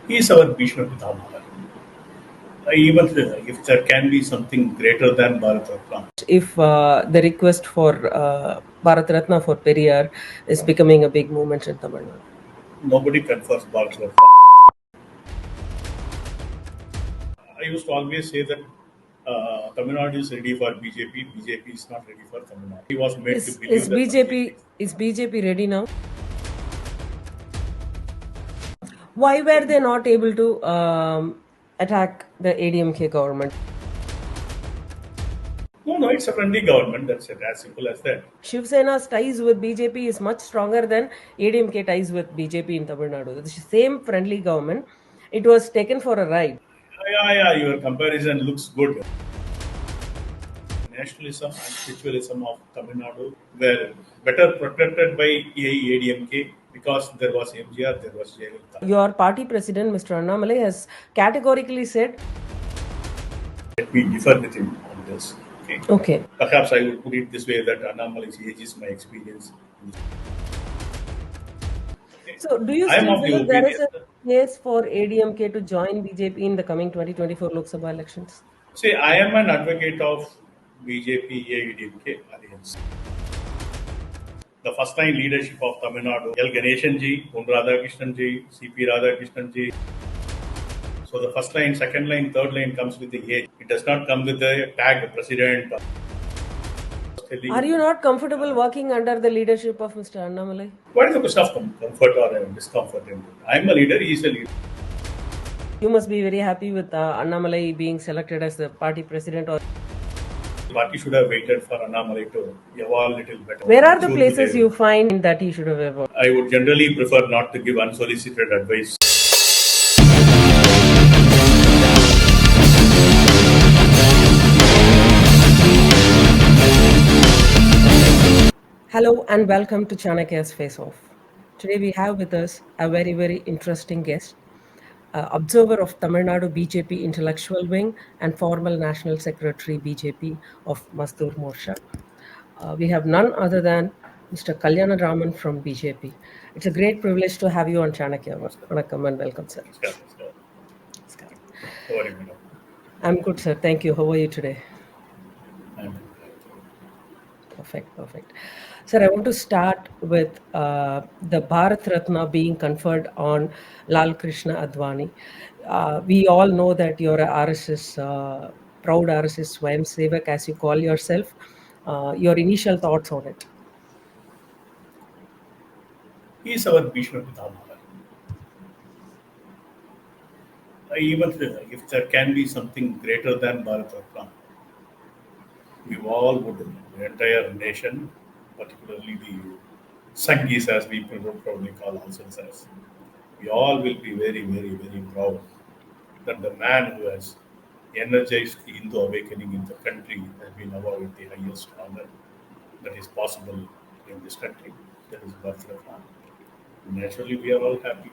He is our Bhishma Pitamaha. Even if there can be something greater than Bharat Ratna. If the request for Bharat Ratna for Periyar is becoming a big movement in Tamil Nadu. Nobody confers Bharat Ratna. I used to always say that Tamil Nadu is ready for BJP. BJP is not ready for Tamil Nadu. He was made to Is believe is that BJP BJP. is BJP ready now? Why were they not able to attack the ADMK government? No, it's a friendly government. That's it. As simple as that. Shiv Sena's ties with BJP is much stronger than ADMK ties with BJP in Tamil Nadu. The same friendly government. It was taken for a ride. Yeah. Your comparison looks good. Nationalism and spiritualism of Tamil Nadu were better protected by ADMK because there was MGR, there was Jayalalitha. Your party president, Mr. Annamalai, has categorically said, Let me differ with him on this. Okay. okay. Perhaps I would put it this way that Annamalai's age is my experience. Okay. So, do you I am still of the believe there is opinion. a case for ADMK to join BJP in the coming 2024 Lok Sabha elections? See, I am an advocate of BJP ADMK alliance. The first line leadership of Tamil Nadu, L. Ganeshan ji, Pon Radhakrishnan ji, CP Radhakrishnan ji. So the first line, second line, third line comes with the age. It does not come with the tag president. Are you not comfortable working under the leadership of Mr. Annamalai? What is the question of comfort or discomfort? I am a leader, he is a leader. You must be very happy with Annamalai being selected as the party president. Or The party should have waited for Annamalai to evolve a little better. where are the places you find that he should have evolved? I would generally prefer not to give unsolicited advice. Hello and welcome to Chanakya's Face Off. Today we have with us a very, very interesting guest, observer of Tamil Nadu BJP intellectual wing and former National Secretary BJP of Mazdoor Morcha. We have none other than Mr. Kalyanaraman from BJP. It's a great privilege to have you on Chanakya. Vanakkam and welcome, sir. Namaskaram. How are you, madam? I'm good, sir. Thank you. How are you today? I'm Perfect. Sir, I want to start with the Bharat Ratna being conferred on Lal Krishna Advani. We all know that you're a RSS, proud RSS Swayam Sevak, as you call yourself. Your initial thoughts on it? He is our Bhishma Pitamaha. Even if there can be something greater than Bharat Ratna, we all would, the entire nation, particularly the Sanghis, as we probably call ourselves as, we all will be very proud that the man who has energized the Hindu awakening in the country has been awarded the highest honor that is possible in this country. That is Bharat Ratna. Naturally, we are all happy.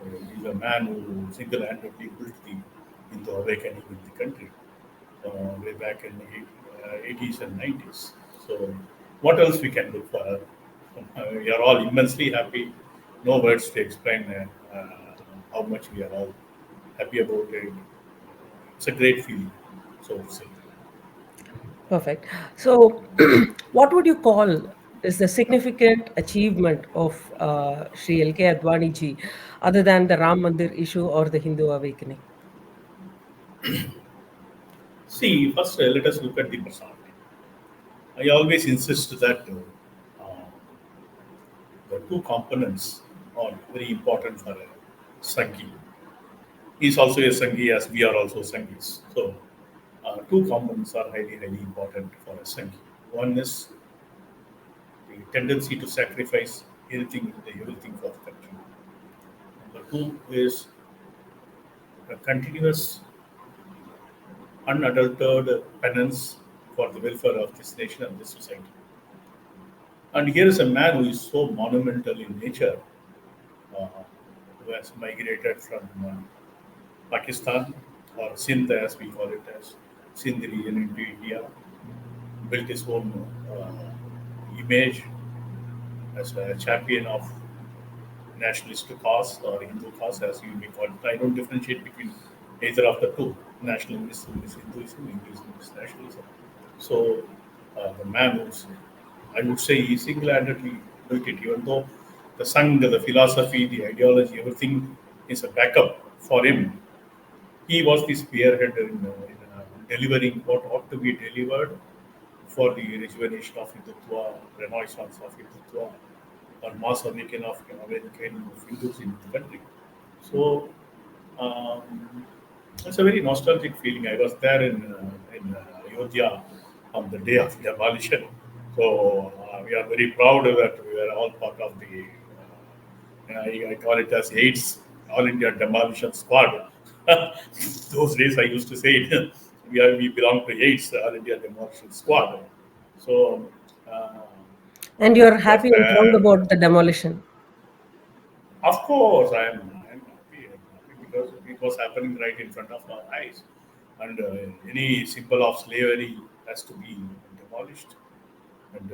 He is a man who single-handedly built the Hindu awakening in the country way back in the 80s and 90s. So, what else we can look for? We are all immensely happy. No words to explain how much we are all happy about it. It's a great feeling, so to say. Perfect. So, what would you call is the significant achievement of Sri L.K. Advani ji, other than the Ram Mandir issue or the Hindu awakening? See, first let us look at the personality. I always insist that the two components are very important for a Sanghi. He is also a Sanghi as we are also Sanghis. So, two components are highly important for a Sanghi. One is the tendency to sacrifice everything for the country. Number two is a continuous, unadulterated penance for the welfare of this nation and this society. And here is a man who is so monumental in nature, uh, who has migrated from Pakistan or Sindh, as we call it as Sindh region into India, built his own image as a champion of nationalist cause or Hindu cause, as you may call it. I don't differentiate between either of the two. Nationalism is Hinduism, Hinduism is nationalism. So the man who's, I would say, he single-handedly built it, even though the Sangha, the philosophy, the ideology, everything is a backup for him. He was the spearhead in delivering what ought to be delivered for the rejuvenation of Hindutva, renaissance of Hindutva, or mass awakening of Hindus in the country. So um, it's a very nostalgic feeling. I was there in Ayodhya on the day of demolition. So we are very proud that we are all part of the, I call it as AIDS, All India Demolition Squad. Those days I used to say it, we belong to AIDS, All India Demolition Squad. So uh, And you're was happy and proud there. about the demolition. Of course, I'm happy. I'm happy because it was happening right in front of our eyes, and any symbol of slavery has to be demolished. And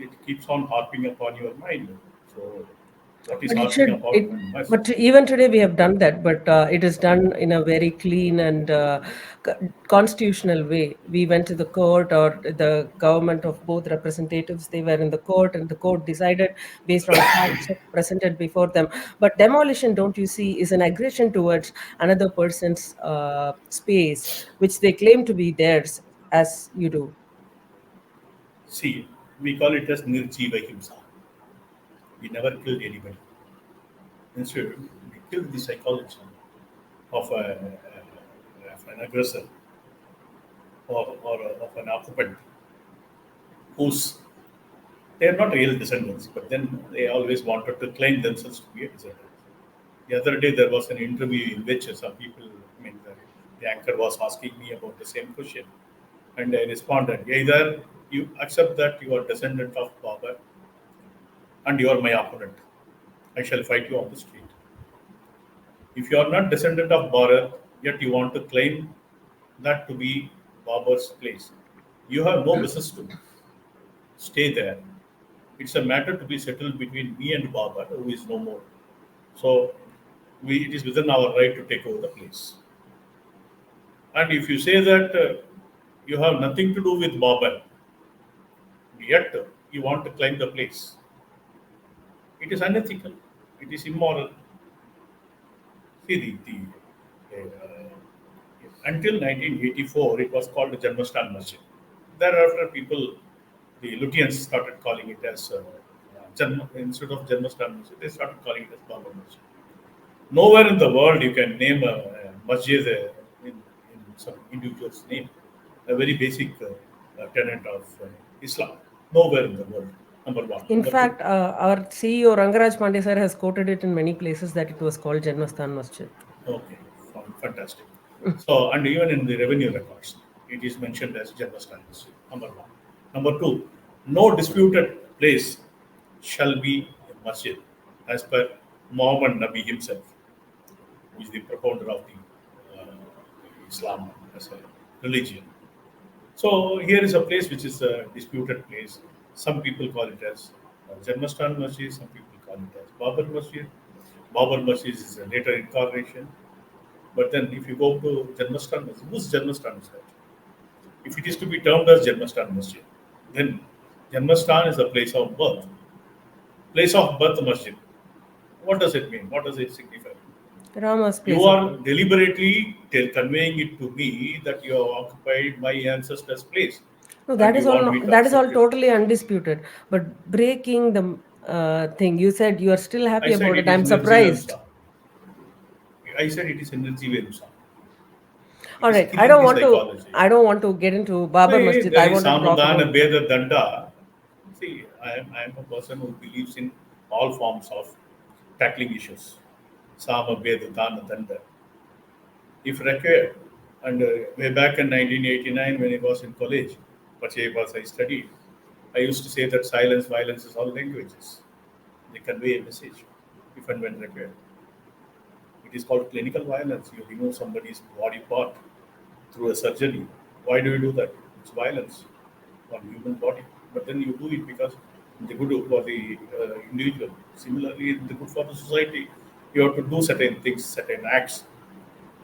it keeps on harping upon your mind. So, what is But it harping should upon it my mind? but even today we have done that, but it is done in a very clean and constitutional way. We went to the court, or the government of both representatives, they were in the court, and the court decided based on facts presented before them. But demolition, don't you see, is an aggression towards another person's space, which they claim to be theirs, as you do. See, we call it as Nirjiva Himsa. We never killed anybody. Instead, we killed the psychology of an aggressor or of an occupant whose they are not real descendants, but then they always wanted to claim themselves to be a descendant. The other day, there was an interview in which some people, I mean, the anchor was asking me about the same question, and I responded either you accept that you are descendant of Baba and you are my opponent, I shall fight you on the street. If you are not descendant of Bharat, yet you want to claim that to be Babar's place, you have no business to stay there. It's a matter to be settled between me and Babar, who is no more. So it is within our right to take over the place. And if you say that you have nothing to do with Babar, yet you want to claim the place, it is unethical. It is immoral. See, until 1984, it was called the Janmastan Masjid. Thereafter, people, the Luthians started calling it as instead of Janmastan Masjid, they started calling it as Baba Masjid. Nowhere in the world you can name a masjid in some individual's name, a very basic tenet of Islam. Nowhere in the world. Number one. In Number two. fact, our CEO Rangaraj Pandey sir has quoted it in many places that it was called Janmastan Masjid. Okay, fantastic. So, and even in the revenue records, it is mentioned as general standards. Number one. Number two, no disputed place shall be a masjid, as per Muhammad Nabi himself, who is the propounder of the Islam as a religion. So here is a place which is a disputed place. Some people call it as Janmastan Masjid, some people call it as Babar Masjid. Babar Masjid is a later incarnation. But then if you go to Janmastan Masjid, whose Janmastan is that? If it is to be termed as Janmastan Masjid, then Janmastan is a place of birth. Place of birth masjid. What does it mean? What does it signify? Rama's You place of are birth. deliberately conveying it to me that you have occupied my ancestor's place No, and you want me to that is all accept it. totally undisputed. But breaking the thing, you said you are still I happy said about it it. is I'm surprised. Nirjivamsa. I said it is a Nirjivamsa. It All is right, killing the psychology. I don't want to get into Babar See, Masjid. I there is want to talk Samadhana about Beda Danda. See, I am a person who believes in all forms of tackling issues. Sama Beda Dana Danda. If required, and way back in 1989 when I was in college, was I studied, I used to say that silence, violence is all languages. They convey a message if and when required. It is called clinical violence. You remove somebody's body part through a surgery. Why do you do that? It's violence on human body. But then you do it because The good for the individual. Similarly, the good for the society. You have to do certain things, certain acts.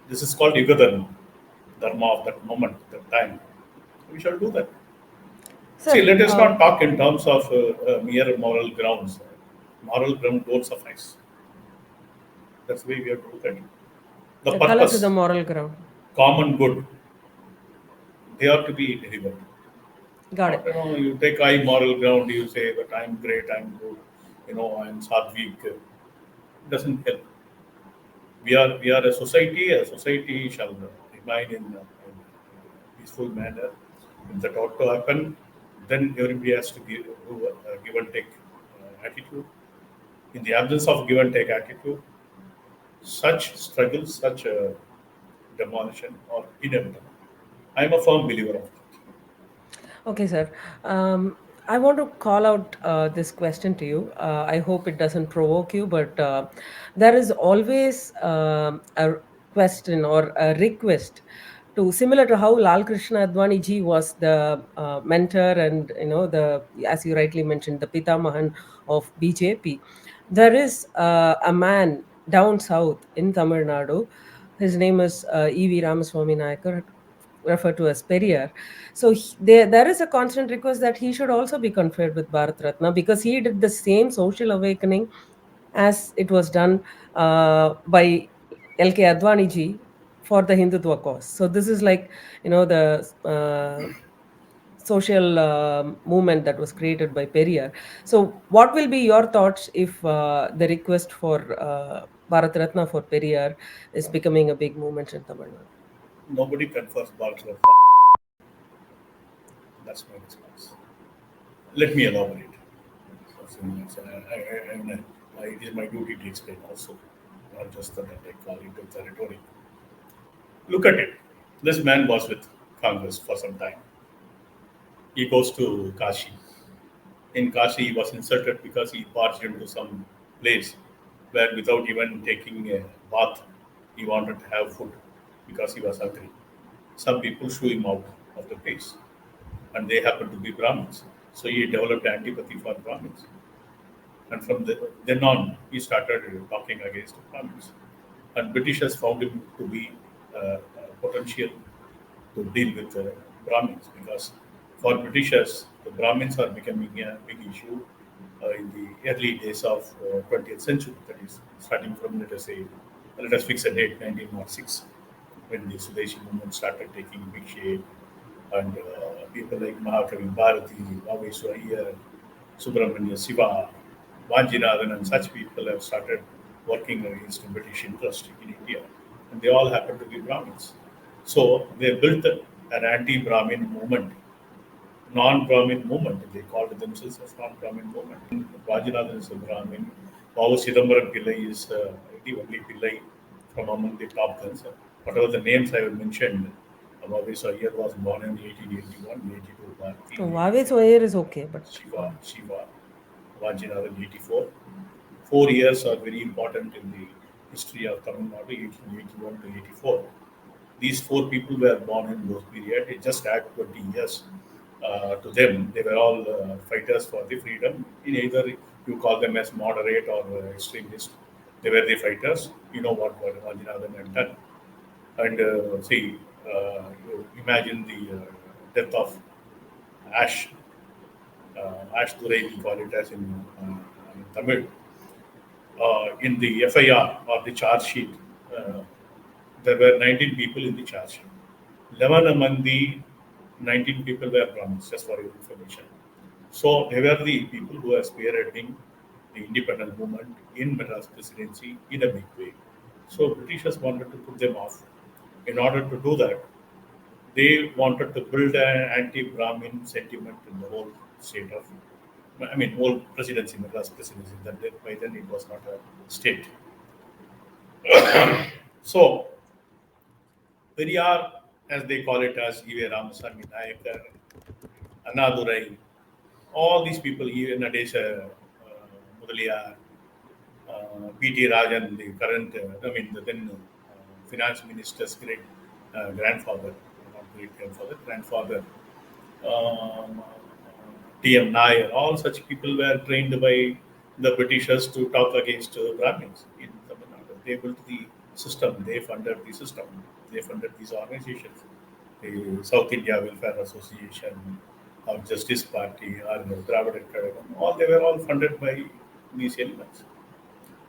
This is called Yuga Dharma of that moment, that time. We shall do that. See, Sir, let us not talk in terms of mere moral grounds. Moral ground don't suffice. That's the way we have to look at it. The color to the purpose, moral ground. common good, they are to be delivered. Got Not, it. you take high moral ground, you say that I'm great, I'm good, I'm Sadhvik. Doesn't help. We are a society. A society shall remain in peaceful manner. If that ought to happen, then everybody has to do a give and take attitude. In the absence of give and take attitude, such struggles, such demolition are inevitable. I am a firm believer of that. Okay, sir. I want to call out this question to you. I hope it doesn't provoke you, but there is always a question or a request to similar to how Lal Krishna Advani ji was the mentor and the, as you rightly mentioned, the Pitamahan of BJP. There is a man down south in Tamil Nadu. His name is E.V. Ramaswamy Nayakar, referred to as Periyar. So there is a constant request that he should also be conferred with Bharat Ratna because he did the same social awakening as it was done by L.K. Advani ji for the Hindutva cause. So this is like the social movement that was created by Periyar. So what will be your thoughts if the request for Bharat Ratna for Periyar is becoming a big movement in Tamil Nadu? Nobody confers Bharat. That's my response. Let me elaborate. It is my duty to explain also, not just that I call it the rhetoric. Look at it. This man was with Congress for some time. He goes to Kashi. In Kashi, he was insulted because he barged into some place where, without even taking a bath, he wanted to have food because he was hungry. Some people threw him out of the place, and they happened to be Brahmins. So he developed antipathy for Brahmins. And from then on, he started talking against the Brahmins. And Britishers found him to be potential to deal with Brahmins because for Britishers, the Brahmins are becoming a big issue in the early days of 20th century. That is, starting from, let us fix a date, 1906, when the Swadeshi movement started taking big shape, and people like Mahakavi Bharati, Vaveswa Iyer, Subramanya Siva, Vanjinathan, and such people have started working against British interest in India. And they all happen to be Brahmins. So they built an anti Brahmin movement, non Brahmin movement. They called themselves as non Brahmin movement. Vanjinathan is a Brahmin. Vavu Chidambaram Pillai is the only Pillai from among the top guns. Whatever the names I have mentioned, Vavu Iyer was born in 1881, 82, Bharati So in Vave 84, Soyer is okay, but Shiva, Vajinathan 84. 4 years are very important in the history of Tamil Nadu, 1881 to 84. These four people were born in those period. It just add 20 years to them. They were all fighters for the freedom. In either you call them as moderate or extremist, they were the fighters. You know what Vajinathan had done. And you imagine the death of Ash, Ash Durai, we call it as in Tamil. In the FIR or the charge sheet, uh, there were 19 people in the charge sheet. 11 among the 19 people were Brahmins, just for your information. So they were the people who were spearheading the independent movement in Madras presidency in a big way. So Britishers wanted to put them off. In order to do that, they wanted to build an anti-Brahmin sentiment in the whole state of, whole presidency, Madras presidency. By then it was not a state. So Periyar, as they call it as E.V. Ramaswamy Nayakar, Annadurai, all these people, even Nadesha Mudaliar, P.T. Rajan, the current, the then finance minister's great grandfather, not great grandfather, grandfather, um, T.M. Nair, all such people were trained by the Britishers to talk against Brahmins in Tamil Nadu. They built the system, they funded the system, they funded these organizations. The South India Welfare Association, or Justice Party, or the Dravidar Kazhagam, all they were all funded by these elements.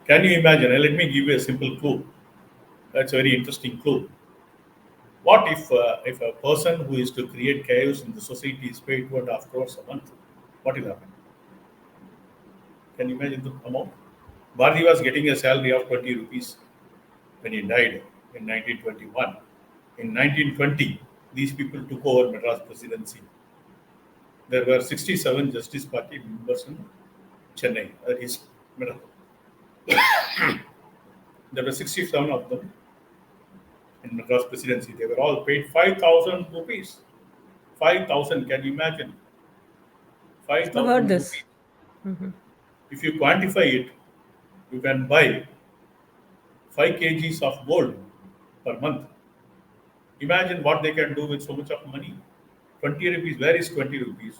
Can you imagine? Let me give you a simple clue. That's a very interesting clue. What if a person who is to create chaos in the society is paid 2.5 crores a month? What will happen? Can you imagine the amount? Bharati was getting a salary of 20 rupees when he died in 1921. In 1920, these people took over Madras presidency. There were 67 Justice Party members in Chennai. That is, Madras. There were 67 of them in Madras presidency. They were all paid 5,000 rupees. 5,000, can you imagine? I've heard 5,000 this. rupees. If you quantify it, you can buy 5 kgs of gold per month. Imagine what they can do with so much of money. 20 rupees, where is 20 rupees?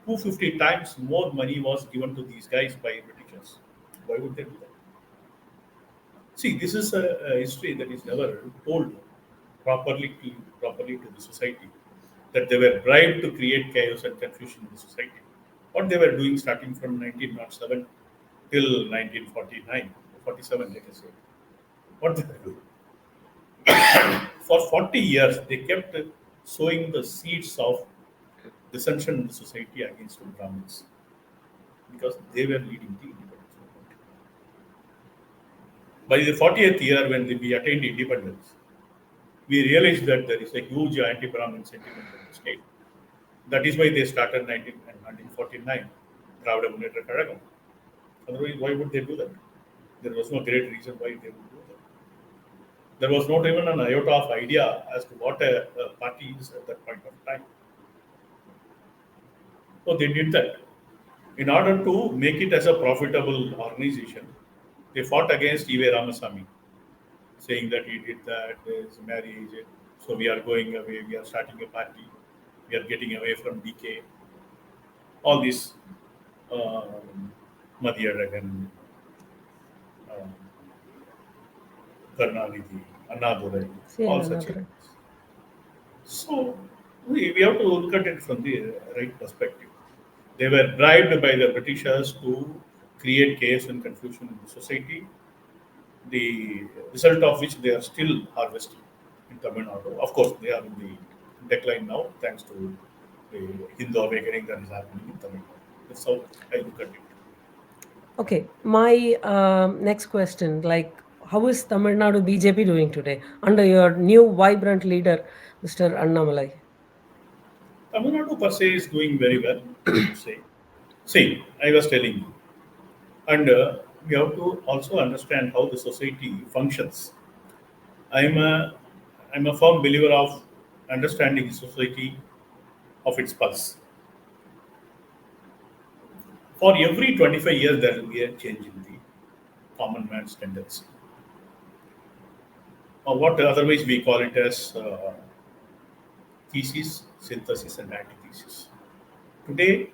250 times more money was given to these guys by Britishers. Why would they do that? See, this is a history that is never told properly to the society. That they were bribed to create chaos and confusion in the society. What they were doing starting from 1907 till 1949, 47, let us say. What did they do? For 40 years, they kept sowing the seeds of dissension in the society against the Brahmins because they were leading the independence movement. By the 40th year, when we attained independence, we realized that there is a huge anti-Brahmin sentiment in the state. That is why they started 1949, Dravida Munnetra Kazhagam. Otherwise, why would they do that? There was no great reason why they would do that. There was not even an iota of idea as to what a party is at that point of time. So they did that. In order to make it as a profitable organization, they fought against E.V. Ramasamy, saying that he did that, his marriage, so we are going away, we are starting a party, we are getting away from DK. All this Madhyadagan, uh, Karnanidhi, Annamalai, See, all such another. elements. So we have to look at it from the right perspective. They were bribed by the Britishers to create chaos and confusion in the society, the result of which they are still harvesting in Tamil Nadu. Of course, they are in the decline now thanks to the Hindu awakening that is happening in Tamil Nadu. That's how I look at it. Okay, my next question, like, how is Tamil Nadu BJP doing today under your new vibrant leader, Mr. Annamalai? Tamil Nadu per se is doing very well, I would say. See, I was telling you, and we have to also understand how the society functions. I'm a I'm a firm believer of understanding society of its pulse. For every 25 years, there will be a change in the common man's tendency, or what otherwise we call it as thesis, synthesis, and antithesis. Today,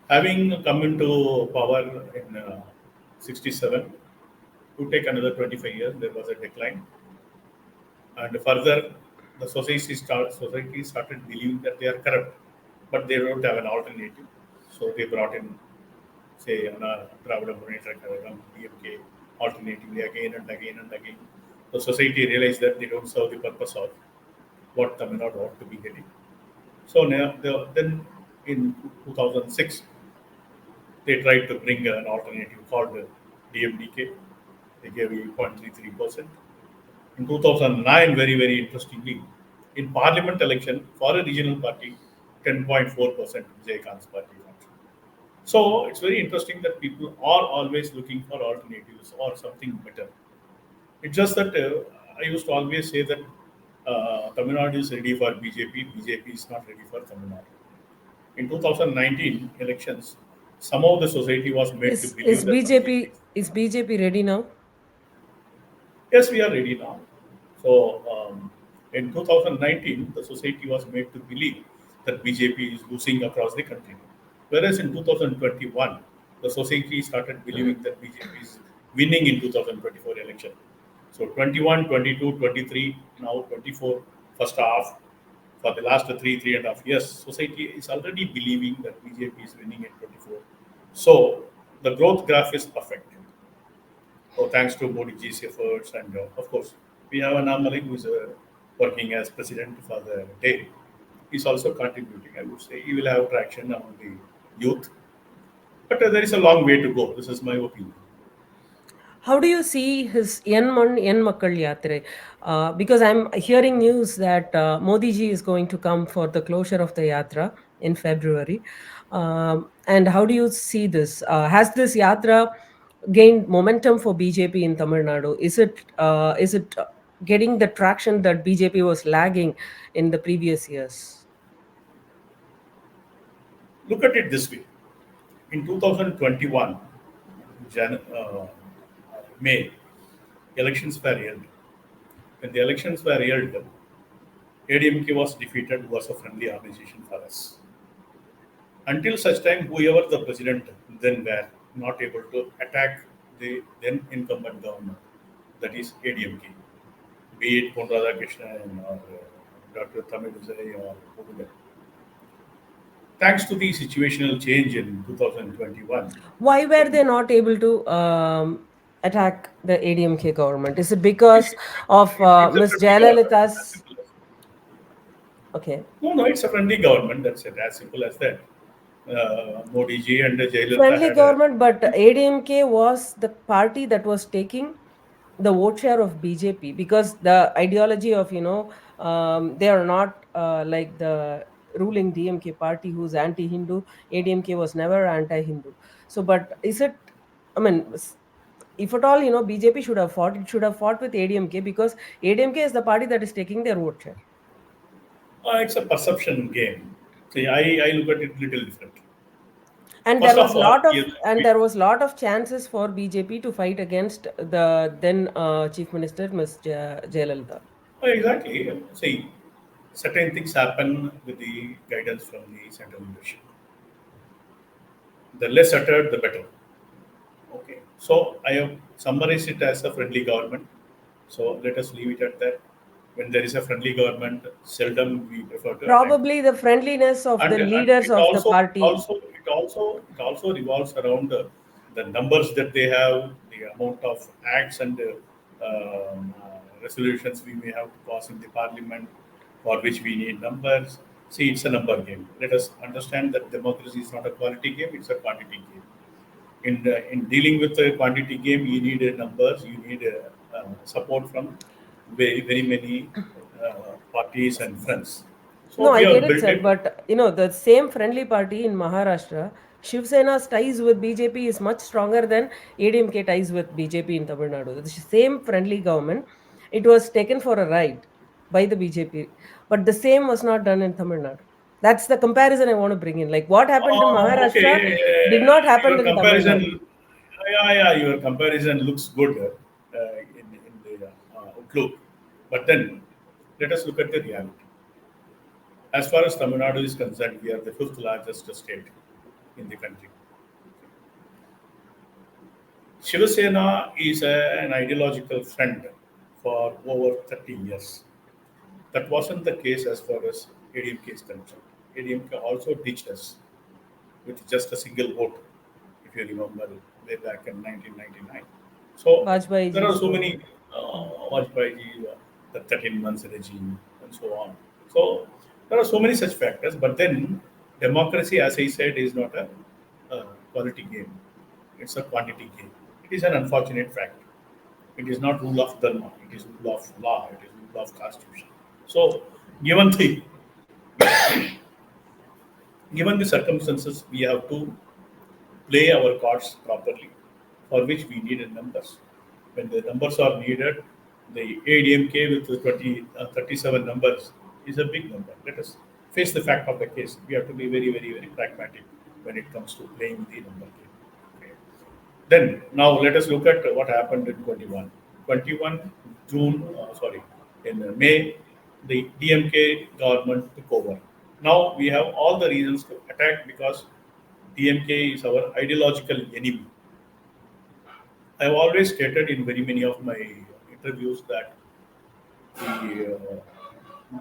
having come into power in 67, to take another 25 years, there was a decline, and further, the society started believing that they are corrupt, but they don't have an alternative. So they brought in, say, Dravida Munnetra Kazhagam, DMK, alternatively again and again and again. The society realized that they don't serve the purpose of what Tamil Nadu ought to be getting. So now, then in 2006, they tried to bring an alternative called DMDK. They gave 8.33%. In 2009, very, very interestingly, in parliament election for a regional party, 10.4% Jayakant's party won. So it's very interesting that people are always looking for alternatives or something better. It's just that I used to always say that Tamil Nadu is ready for BJP, BJP is not ready for Tamil Nadu. In 2019 elections, somehow the society was made to Is believe that the BJP is Is BJP ready now? yes, we are ready now. So in 2019, the society was made to believe that BJP is losing across the country. Whereas in 2021, the society started believing that BJP is winning in 2024 election. So 21, 22, 23, now 24, first half, for the last three and a half years, society is already believing that BJP is winning in 24. So the growth graph is perfect. So thanks to Modi ji's efforts, and of course, we have Annamalai who is working as president for the day. He's also contributing. I would say he will have traction among the youth, but there is a long way to go. This is my opinion. How do you see his Yen Makkal Yatre? Because I'm hearing news that Modi ji is going to come for the closure of the Yatra in February. And how do you see this? Has this Yatra gained momentum for BJP in Tamil Nadu? Is it getting the traction that BJP was lagging in the previous years? Look at it this way: in 2021, May, elections were held. When the elections were held, ADMK was defeated, was a friendly organization for us. Until such time, whoever the president then were not able to attack the then incumbent government, that is ADMK, be it Pon Radhakrishnan or Dr. Tamilizai or whoever. Thanks to the situational change in 2021, Why were when they not able to attack the ADMK government? Is it it's, because of it's a Ms. friendly government, as Jayalalitha's? simple as Okay. no, it's a friendly government. That's it, as simple as that. Modi ji and Jayalalitha Friendly had a government, but ADMK was the party that was taking the vote share of BJP because the ideology of, they are not like the ruling DMK party who's anti-Hindu. ADMK was never anti-Hindu. So, but is it, I mean, if at all, BJP should have fought, it should have fought with ADMK because ADMK is the party that is taking their vote share. it's a perception game. See, I look at it little differently. And First there of was all, lot of yes, and there was lot of chances for BJP to fight against the then Chief Minister Ms. Jayalalitha. exactly. See, certain things happen with the guidance from the central leadership. The less uttered, the better. Okay. So I have summarized it as a friendly government. So let us leave it at that. When there is a friendly government, seldom we prefer to attack them. Probably the friendliness of the And leaders of the party. it also revolves around the numbers that they have, the amount of acts and resolutions we may have to pass in the parliament, for which we need numbers. See, it's a number game. Let us understand that democracy is not a quality game; it's a quantity game. In dealing with the quantity game, you need numbers, you need support from very many parties and friends. No, So we I get have it, built sir. it. But the same friendly party in Maharashtra, Shiv Sena's ties with BJP is much stronger than ADMK ties with BJP in Tamil Nadu. The same friendly government, it was taken for a ride by the BJP, but the same was not done in Tamil Nadu. That's the comparison I want to bring in. Like what happened in Okay, Maharashtra did not happen your in Tamil comparison, Nadu. your comparison looks good in the outlook. But then, let us look at the reality. As far as Tamil Nadu is concerned, we are the fifth largest state in the country. Shiva Sena is an ideological friend for over 30 years. That wasn't the case as far as ADMK is concerned. ADMK also ditched us with just a single vote, if you remember, way back in 1999. So Vajpayee there are ji's so many government. Vajpayee, the 13 months regime, and so on. So there are so many such factors. But then democracy, as I said, is not a quality game. It's a quantity game. It is an unfortunate fact. It is not rule of dharma. It is rule of law. It is rule of constitution. So given the given the circumstances, we have to play our cards properly, for which we needed numbers. When the numbers are needed, the ADMK with the 37 numbers is a big number. Let us face the fact of the case. We have to be very pragmatic when it comes to playing the number game. Okay. Then, now let us look at what happened in 21. 21 June, in May, the DMK government took over. Now we have all the reasons to attack because DMK is our ideological enemy. I have always stated in very many of my interviews that the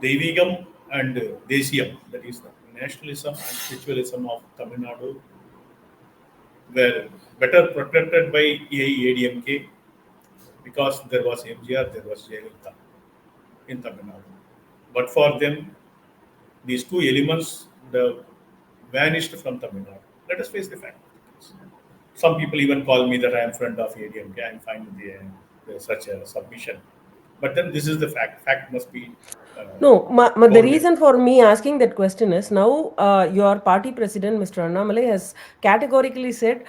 Devigam and Desiyam, that is the nationalism and spiritualism of Tamil Nadu, were better protected by AIADMK because there was MGR, there was Jayalalitha in Tamil Nadu. But for them, these two elements would have vanished from Tamil Nadu. Let us face the fact. Some people even call me that I am friend of ADMK. I am fine with such a submission. But then this is the fact. Fact must be uh, No, the told in. reason for me asking that question is now your party president, Mr. Annamalai, has categorically said,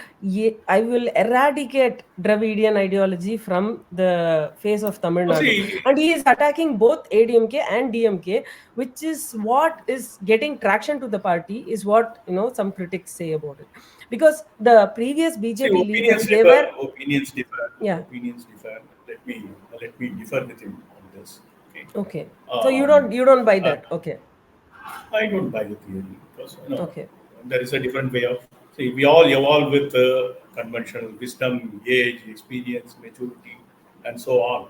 I will eradicate Dravidian ideology from the face of Tamil So Nadu. see, And he is attacking both ADMK and DMK, which is what is getting traction to the party, is what some critics say about it. Because the previous see, BJP opinions leaders, they differ. were, Opinions differ. yeah, Opinions differ. Let me differ with him on this. Okay. okay. So you Um, don't buy uh, that. Okay. I don't buy the theory because Okay. there is a different way of. See, we all evolve with conventional wisdom, age, experience, maturity, and so on.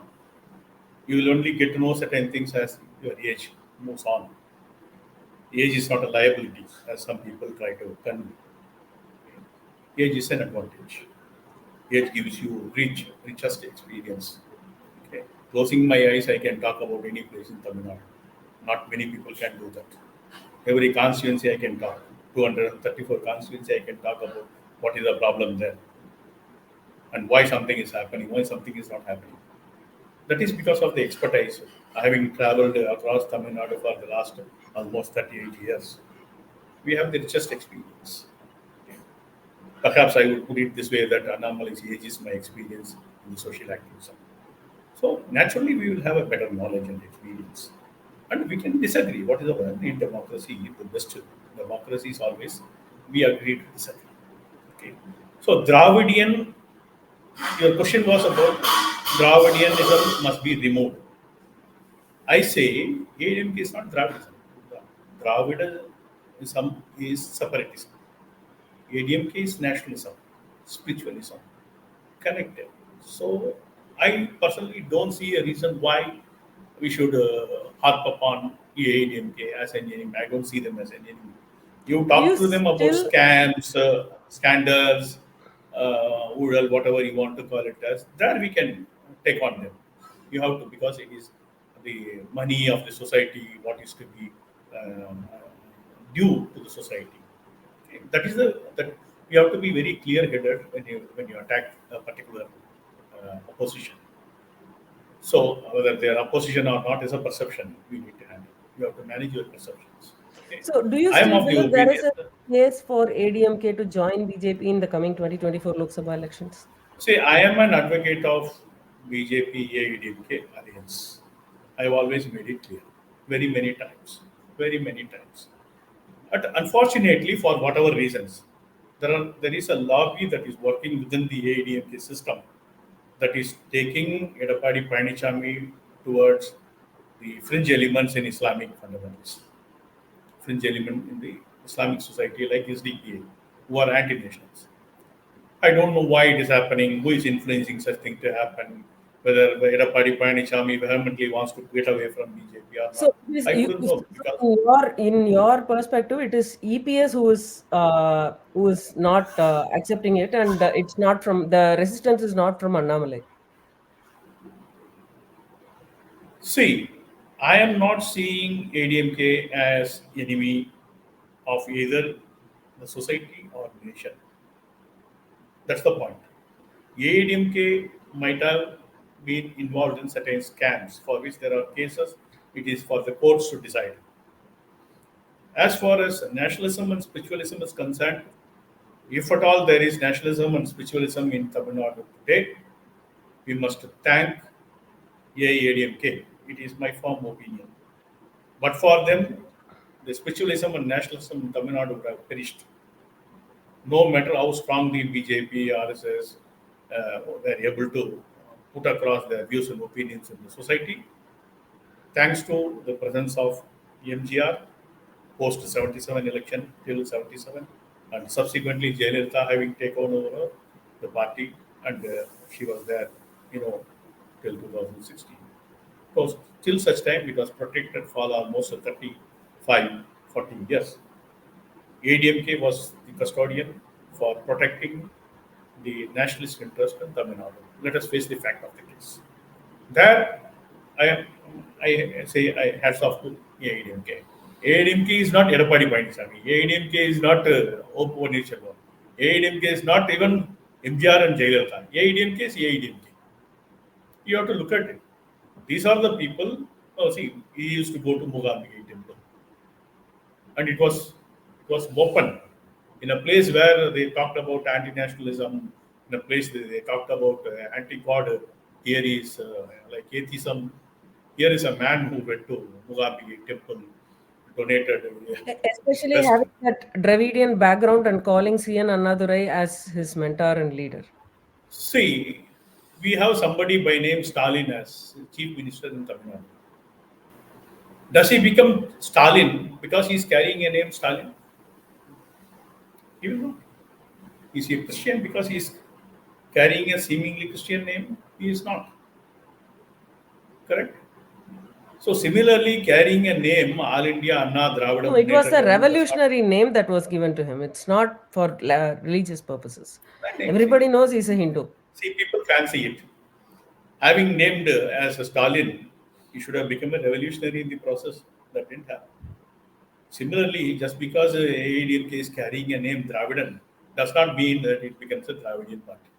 You will only get to know certain things as your age moves on. Age is not a liability, as some people try to convey. Age is an advantage. Age gives you richest experience. Okay. Closing my eyes, I can talk about any place in Tamil Nadu. Not many people can do that. Every constituency I can talk. 234 constituency I can talk about what is the problem there and why something is happening, why something is not happening. That is because of the expertise. Having traveled across Tamil Nadu for the last almost 38 years, we have the richest experience. Perhaps I would put it this way that Annamalai's age is my experience in the social activism. So naturally, we will have a better knowledge and experience. And we can disagree. What is the word in democracy? The best democracy is always we agree to disagree. Okay. So Dravidian, your question was about Dravidianism must be removed. I say AMK is not Dravidism. Dravidism is separatism. ADMK is nationalism, spiritualism, connected. So I personally don't see a reason why we should harp upon ADMK as an enemy. I don't see them as an enemy. You Do you talk to them about still scams, scandals, ural, whatever you want to call it as. There we can take on them. You have to because it is the money of the society, what is to be um, due to the society. Okay. That is the that you have to be very clear-headed when you attack a particular opposition. So whether they are opposition or not is a perception you need to handle. You have to manage your perceptions. Okay. So, do you I am still of the believe there is opinion. a case for ADMK to join BJP in the coming 2024 Lok Sabha elections? See, I am an advocate of BJP AIDMK alliance. I have always made it clear, very many times. But unfortunately, for whatever reasons, there is a lobby that is working within the AIDMK system that is taking Edapadi Panichami towards the fringe elements in Islamic fundamentalism, fringe element in the Islamic society like SDPA, who are anti-nationals. I don't know why it is happening, who is influencing such thing to happen, whether Edapadi Panichami vehemently wants to get away from BJP or So, not. I wouldn't know because in your perspective, it is EPS who is not accepting it, and it's not from the resistance is not from Annamalai. see, I am not seeing ADMK as enemy of either the society or nation. That's the point. ADMK might have been involved in certain scams for which there are cases. It is for the courts to decide. As far as nationalism and spiritualism is concerned, if at all there is nationalism and spiritualism in Tamil Nadu today, we must thank AIADMK. It is my firm opinion. But for them, the spiritualism and nationalism in Tamil Nadu would have perished. No matter how strongly BJP, RSS were able to put across their views and opinions in the society, thanks to the presence of MGR post 77 election till 77. and subsequently Jayalalitha having taken over the party, and she was there, you know, till 2016. Because till such time it was protected for almost 35, 40 years. ADMK was the custodian for protecting the nationalist interest in Tamil Nadu. Let us face the fact of the case. There, I am, I say I hats off to ADMK. ADMK is not Edapadi Palaniswamy. ADMK is not O. Pannirselvam. ADMK is not even MGR and Jayalalitha. ADMK is ADMK. You have to look at it. These are the people. Oh, see, he used to go to Mugambike temple, and it was open in a place where they talked about anti-nationalism. In a place they talked about anti-God theories like atheism. Here is a man who went to Mugambike temple, donated Especially best. having that Dravidian background and calling CN Annadurai as his mentor and leader. See, we have somebody by name Stalin as chief minister in Tamil Nadu. Does he become Stalin because he is carrying a name Stalin? He will not. Is he a Christian because he is carrying a seemingly Christian name? He is not. Correct? So similarly, carrying a name All India Anna Dravida No, it was Munnetra a Kazhagam does not. revolutionary name that was given to him. It's not for religious purposes. That name, Everybody knows he's a Hindu. see, people fancy it. Having named as a Stalin, he should have become a revolutionary in the process. That didn't happen. Similarly, just because AIDMK is carrying a name Dravidan does not mean that it becomes a Dravidian party.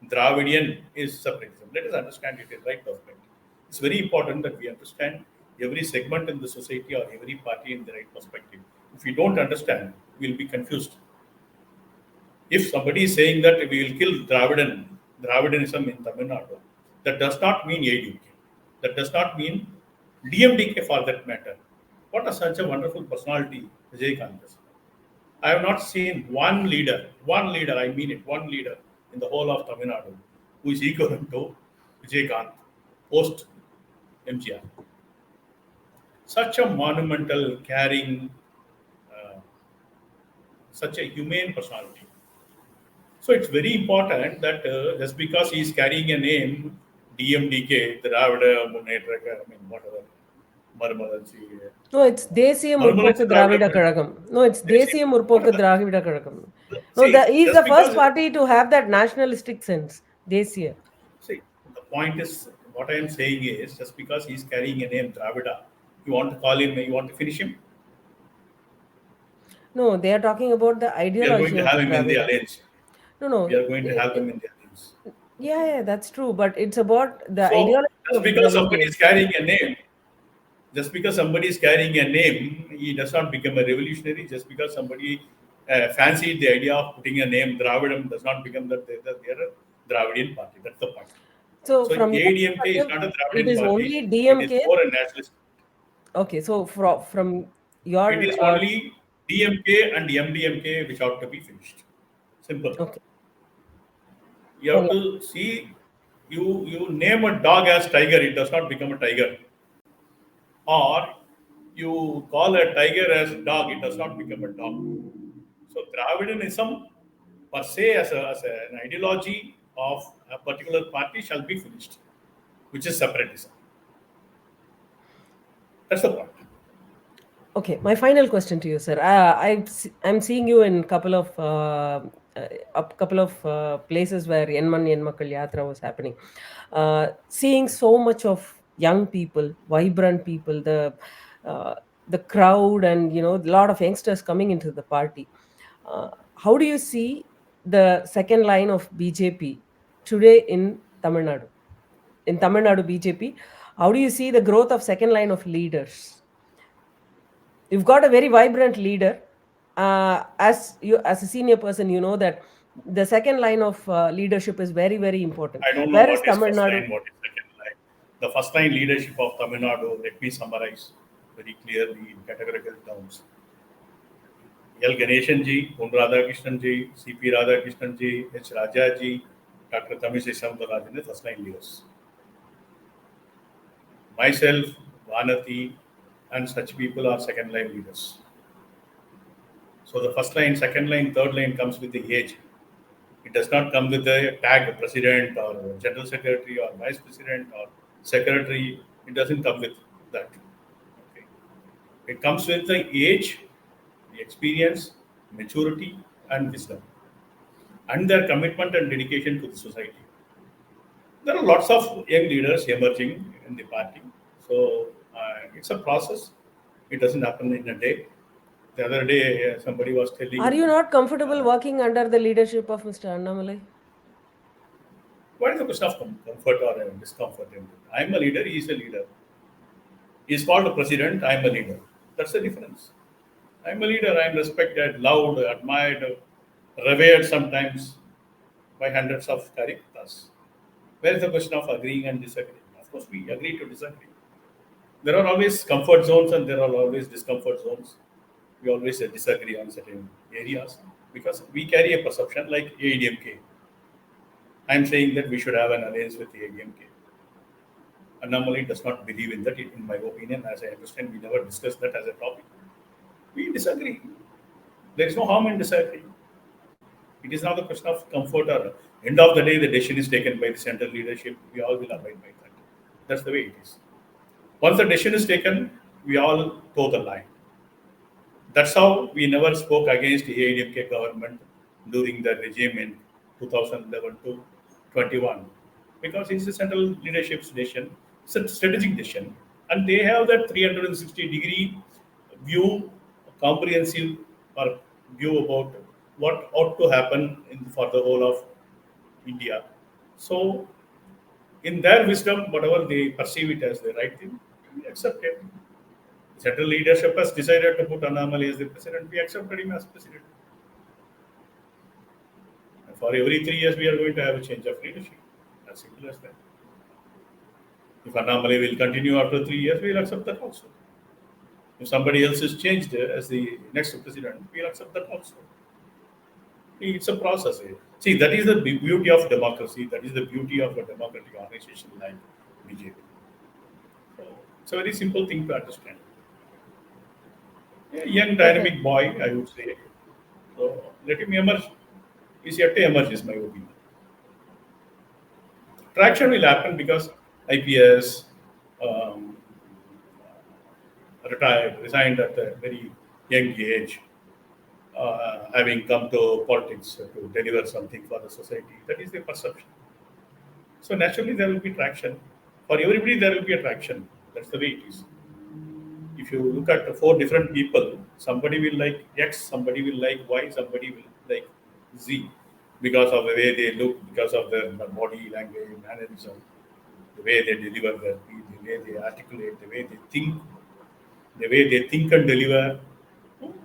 Dravidian is separatism. Let us understand it in right perspective. It's very important that we understand every segment in the society or every party in the right perspective. If we don't understand, we'll be confused. If somebody is saying that we will kill Dravidanism in Tamil Nadu, that does not mean ADMK. That does not mean DMDK for that matter. What a such a wonderful personality Vijay is. I have not seen one leader, I mean it, one leader in the whole of Tamil Nadu who is equivalent to Vijay post MGR. Such a monumental, caring, uh, such a humane personality. So it's very important that just because he is carrying a name DMDK, the Dravida Munnetra, I mean whatever, Marmalansi, No, it's Deshiya Marmalansi Murpokku Dravida Dravida Kazhagam. No, it's Deshiya Munnetra, Murpokku whatever. Dravida Kazhagam. No, See, he's just the first because party to have that nationalistic sense. Deshiya. see, the point is what I am saying is just because he's carrying a name Dravida, you want to call him, you want to finish him, No, they are talking about the we are going ideology to of have him in the Dravida. alliance. No, no. We are going to have him in the alliance. Yeah, yeah, that's true. But it's about the So ideology just of because somebody is Dravidians. carrying a name, just because somebody is carrying a name, he does not become a revolutionary. Just because somebody fancied the idea of putting a name Dravidam does not become that they're a Dravidian party. That's the point. So, So from your ADMK is perspective, not a it Dravidian is party. only It is DMK. more a nationalist. Okay, so from It is your only DMK and MDMK which ought to be finished. Simple. okay, You so have to see. You name a dog as tiger, it does not become a tiger. Or you call a tiger as dog, it does not become a dog. So Dravidianism per se an ideology of a particular party shall be finished, which is separatism. That's the point. okay, my final question to you, sir. I'm seeing you in a couple of places where Yenman Yenmakal Yatra was happening. Seeing so much of young people, vibrant people, uh, the crowd, and a lot of youngsters coming into the party. How do you see the second line of BJP today in Tamil Nadu? In Tamil Nadu BJP, how do you see the growth of second line of leaders? You've got a very vibrant leader. As a senior person, you know that the second line of leadership is very, very important. I don't know Where is what is Tamil first Nadu? line, what is second line. The first line leadership of Tamil Nadu, let me summarize very clearly in categorical terms. L. Ganeshan ji, Pon Radhakrishnan ji, C.P. Radhakrishnan ji, H. Raja ji, Dr. Tamisai Soundararajan, the first line leaders. Myself, Vanati, and such people are second line leaders. So the first line, second line, third line comes with the age. It does not come with the tag president or general secretary or vice president or secretary. It doesn't come with that. Okay. It comes with the age, the experience, maturity, and wisdom, and their commitment and dedication to the society. There are lots of young leaders emerging in the party. So it's a process. It doesn't happen in a day. The other day, somebody was Are telling, you not comfortable uh, working under the leadership of Mr. Annamalai? what is the question of comfort or discomfort? I'm a leader, he is a leader. He is called a president, I'm a leader. That's the difference. I'm a leader, I'm respected, loved, admired, revered sometimes by hundreds of Karyakartas. Where is the question of agreeing and disagreeing? Of course, we agree to disagree. There are always comfort zones and there are always discomfort zones. We always disagree on certain areas because we carry a perception like ADMK. I'm saying that we should have an alliance with the ADMK. Annamalai does not believe in that. In my opinion, as I understand, we never discussed that as a topic. We disagree. There is no harm in disagreeing. It is not a question of comfort or end of the day, the decision is taken by the central leadership. We all will abide by that. That's the way it is. Once the decision is taken, we all toe the line. That's how we never spoke against the AIDMK government during the regime in 2011 to 21 because it's a central leadership's decision, it's a strategic decision, and they have that 360-degree view, comprehensive or view about what ought to happen for the whole of India. So, in their wisdom, whatever they perceive it as the right thing, we accept it. Central leadership has decided to put Annamalai as the president. We accepted him as president. And for every 3 years, we are going to have a change of leadership. As simple as that. If Annamalai will continue after 3 years, we will accept that also. If somebody else is changed as the next president, we will accept that also. It's a process. See, that is the beauty of democracy. That is the beauty of a democratic organization like BJP. So it's a very simple thing to understand. A young Okay. dynamic boy, I would say. So let him emerge. He's yet to emerge, is my opinion. Traction will happen because IPS um, retired, resigned at a very young age, having come to politics to deliver something for the society. That is the perception. So naturally, there will be traction. For everybody, there will be a traction. That's the way it is. If you look at four different people, somebody will like X, somebody will like Y, somebody will like Z because of the way they look, because of their body language, mannerism, the way they deliver their speech, the way they articulate, the way they think and deliver.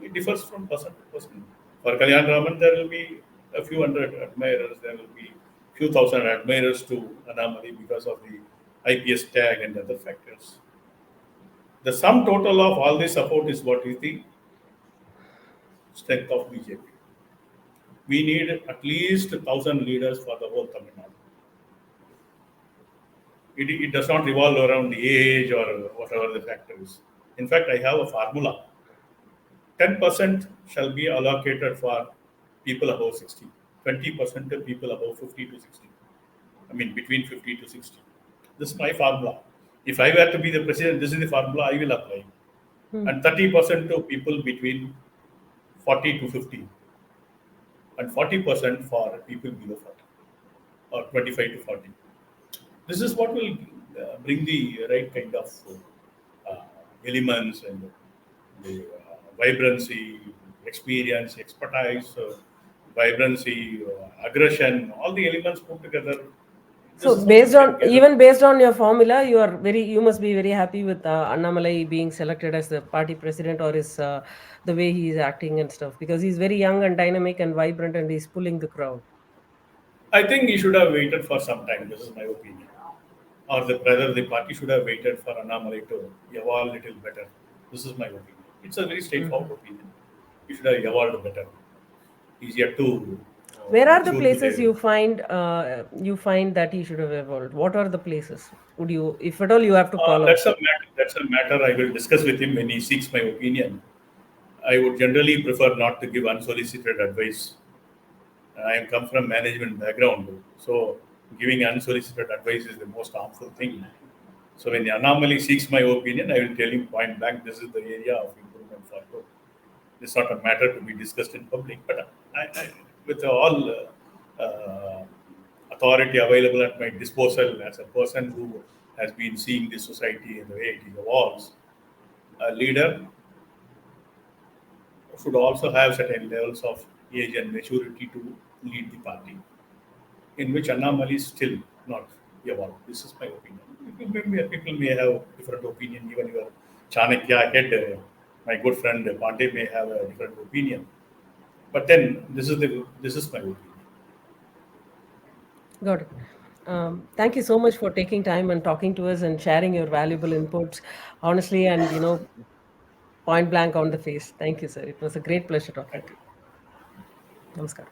It differs from person to person. For Kalyanaraman, there will be a few hundred admirers, there will be few thousand admirers to Annamalai because of the IPS tag and other factors. The sum total of all this support is what is the strength of BJP. We need at least 1,000 leaders for the whole Tamil Nadu. It does not revolve around the age or whatever the factor is. In fact, I have a formula. 10% shall be allocated for people above 60, 20% to people above 50 to 60. I mean, between 50 to 60. This is my formula. If I were to be the president, this is the formula I will apply. Hmm. And 30% to people between 40 to 50, and 40% for people below 40 or 25 to 40. This is what will bring the right kind of uh, elements and the vibrancy, experience, expertise, vibrancy, aggression, all the elements put together. This So is how we based can on gather. even based on your formula, you must be very happy with Annamalai being selected as the party president or is the way he is acting and stuff because he's very young and dynamic and vibrant and he's pulling the crowd. I think he should have waited for some time. This is my opinion. Or the rather, the party should have waited for Annamalai to evolve a little better. This is my opinion. It's a very straightforward Mhm. opinion. He should have evolved better. He's yet to Where are the mature to places the. you find that he should have evolved? What are the places? Would you, if at all, you have to call out? That's a matter. That's a matter I will discuss with him when he seeks my opinion. I would generally prefer not to give unsolicited advice. I am come from management background, so giving unsolicited advice is the most harmful thing. So when the anomaly seeks my opinion, I will tell him point blank, this is the area of improvement for you. It's not a matter to be discussed in public. But with all authority available at my disposal as a person who has been seeing the society and the way it evolves, a leader should also have certain levels of age and maturity to lead the party, in which Annamalai is still not evolved. This is my opinion. People may have different opinion. Even your Chanakya head, my good friend Pandey may have a different opinion. But then this is my opinion. Got it. Thank you so much for taking time and talking to us and sharing your valuable inputs, honestly, and point blank on the face. Thank you, sir. It was a great pleasure talking to you. Namaskar.